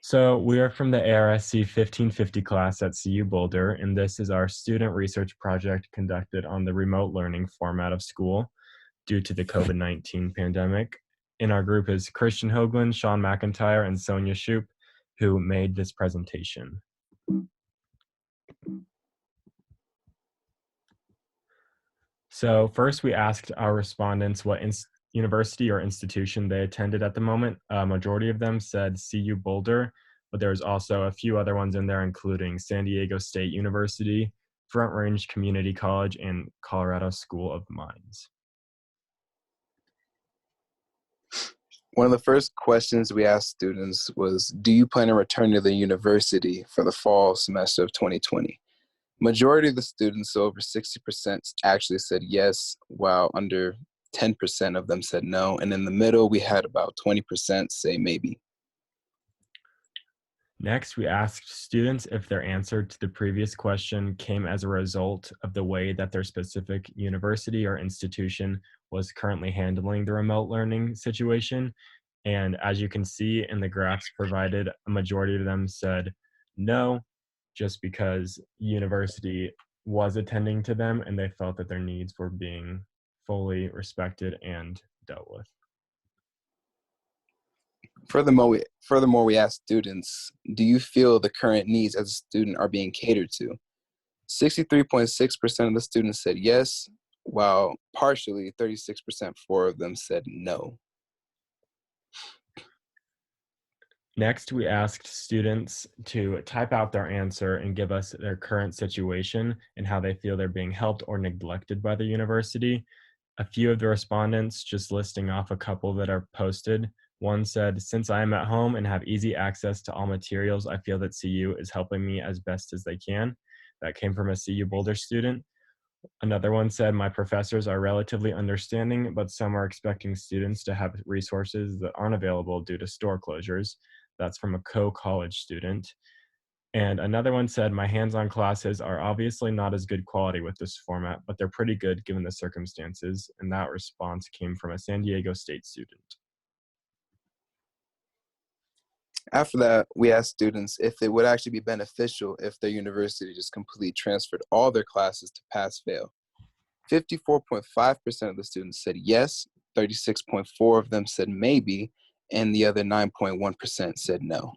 So we are from the ARSC 1550 class at CU Boulder, and this is our student research project conducted on the remote learning format of school due to the COVID-19 pandemic. In our group is Christian Hoagland, Shawn McIntyre, and Sonya Shoup, who made this presentation. So first we asked our respondents what university or institution they attended at the moment. A majority of them said CU Boulder, but there's also a few other ones in there, including San Diego State University, Front Range Community College, and Colorado School of Mines. One of the first questions we asked students was, do you plan to return to the university for the fall semester of 2020? Majority of the students, so over 60%, actually said yes, while under 10% of them said no. And in the middle, we had about 20% say maybe. Next, we asked students if their answer to the previous question came as a result of the way that their specific university or institution was currently handling the remote learning situation. And as you can see in the graphs provided, a majority of them said no, just because university was attending to them and they felt that their needs were being fully respected and dealt with. Furthermore, we asked students, do you feel the current needs as a student are being catered to? 63.6% of the students said yes, while partially 36% four of them said no. Next, we asked students to type out their answer and give us their current situation and how they feel they're being helped or neglected by the university. A few of the respondents, just listing off a couple that are posted. One said, since I am at home and have easy access to all materials, I feel that CU is helping me as best as they can. That came from a CU Boulder student. Another one said, my professors are relatively understanding, but some are expecting students to have resources that aren't available due to store closures. That's from a co-college student. And another one said, my hands-on classes are obviously not as good quality with this format, but they're pretty good given the circumstances. And that response came from a San Diego State student. After that, we asked students if it would actually be beneficial if their university just completely transferred all their classes to pass-fail. 54.5% of the students said yes, 36.4% of them said maybe, and the other 9.1% said no.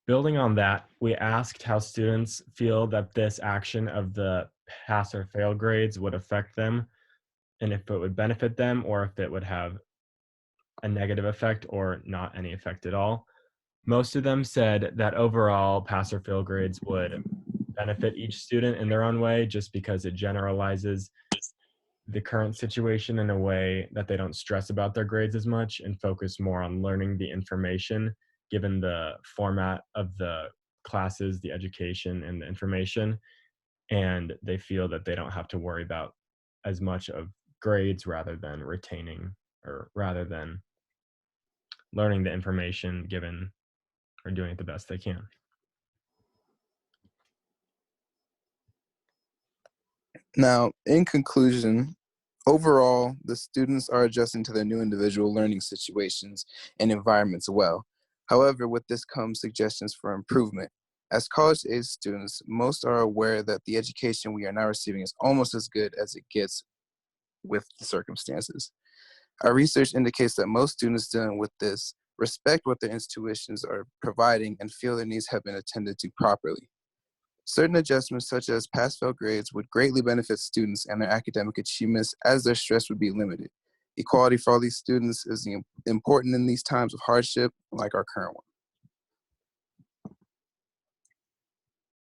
Building on that, we asked how students feel that this action of the pass or fail grades would affect them, and if it would benefit them or if it would have a negative effect or not any effect at all. Most of them said that overall pass or fail grades would benefit each student in their own way, just because it generalizes the current situation in a way that they don't stress about their grades as much and focus more on learning the information given the format of the classes, the education, and the information. And they feel that they don't have to worry about as much of grades rather than retaining or rather than learning the information given or doing it the best they can. Now, in conclusion, overall, the students are adjusting to their new individual learning situations and environments well. However, with this comes suggestions for improvement. As college-age students, most are aware that the education we are now receiving is almost as good as it gets with the circumstances. Our research indicates that most students dealing with this respect what their institutions are providing and feel their needs have been attended to properly. Certain adjustments such as pass-fail grades would greatly benefit students and their academic achievements as their stress would be limited. Equality for all these students is important in these times of hardship like our current one.